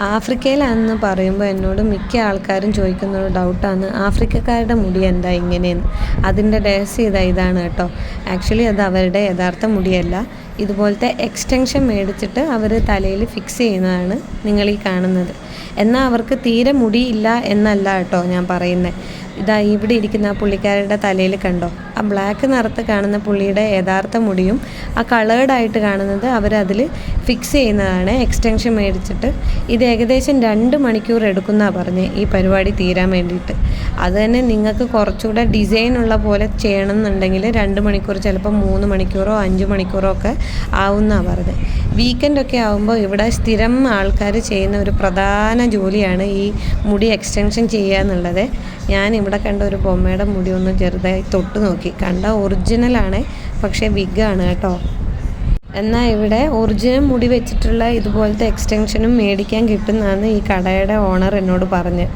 ആഫ്രിക്കയിലാണെന്ന് പറയുമ്പോൾ എന്നോട് മിക്ക ആൾക്കാരും ചോദിക്കുന്ന ഒരു ഡൗട്ടാണ് ആഫ്രിക്കക്കാരുടെ മുടി എന്താ ഇങ്ങനെയെന്ന്. അതിൻ്റെ രഹസ്യം ഇതാണ് കേട്ടോ. ആക്ച്വലി അത് അവരുടെ യഥാർത്ഥ മുടിയല്ല. ഇതുപോലത്തെ എക്സ്റ്റൻഷൻ മേടിച്ചിട്ട് അവർ തലയിൽ ഫിക്സ് ചെയ്യുന്നതാണ് നിങ്ങൾ ഈ കാണുന്നത്. എന്നാൽ അവർക്ക് തീരെ മുടിയില്ല എന്നല്ല കേട്ടോ ഞാൻ പറയുന്നത്. ഇവിടെ ഇരിക്കുന്ന ആ പുള്ളിക്കാരുടെ തലയിൽ കണ്ടോ, ആ ബ്ലാക്ക് നിറത്ത് കാണുന്ന പുള്ളിയുടെ യഥാർത്ഥ മുടിയും ആ കളേർഡായിട്ട് കാണുന്നത് അവരതിൽ ഫിക്സ് ചെയ്യുന്നതാണ് എക്സ്റ്റൻഷൻ മേടിച്ചിട്ട്. ഇത് ഏകദേശം 2 മണിക്കൂർ എടുക്കുന്നതാണ് പറഞ്ഞത് ഈ പരിപാടി തീരാൻ വേണ്ടിയിട്ട്. അത് തന്നെ നിങ്ങൾക്ക് കുറച്ചുകൂടെ ഡിസൈനുള്ള പോലെ ചെയ്യണമെന്നുണ്ടെങ്കിൽ 2 മണിക്കൂർ, ചിലപ്പോൾ 3 മണിക്കൂറോ 5 മണിക്കൂറോ ഒക്കെ ആവുമെന്നാണ് പറഞ്ഞത്. വീക്കെൻഡൊക്കെ ആകുമ്പോൾ ഇവിടെ സ്ഥിരം ആൾക്കാർ ചെയ്യുന്ന ഒരു പ്രധാന ജോലിയാണ് ഈ മുടി എക്സ്റ്റൻഷൻ ചെയ്യുക എന്നുള്ളത്. ഞാൻ ഇവിടെ കണ്ട ഒരു ബൊമ്മയുടെ മുടി ഒന്ന് ചെറുതായി തൊട്ട് നോക്കി, കണ്ട ഒറിജിനലാണ്, പക്ഷേ വിഗാണ് കേട്ടോ. എന്നാൽ ഇവിടെ ഒറിജിനൽ മുടി വെച്ചിട്ടുള്ള ഇതുപോലത്തെ എക്സ്റ്റൻഷനും മേടിക്കാൻ കിട്ടുന്നതാണ് ഈ കടയുടെ ഓണർ എന്നോട് പറഞ്ഞത്.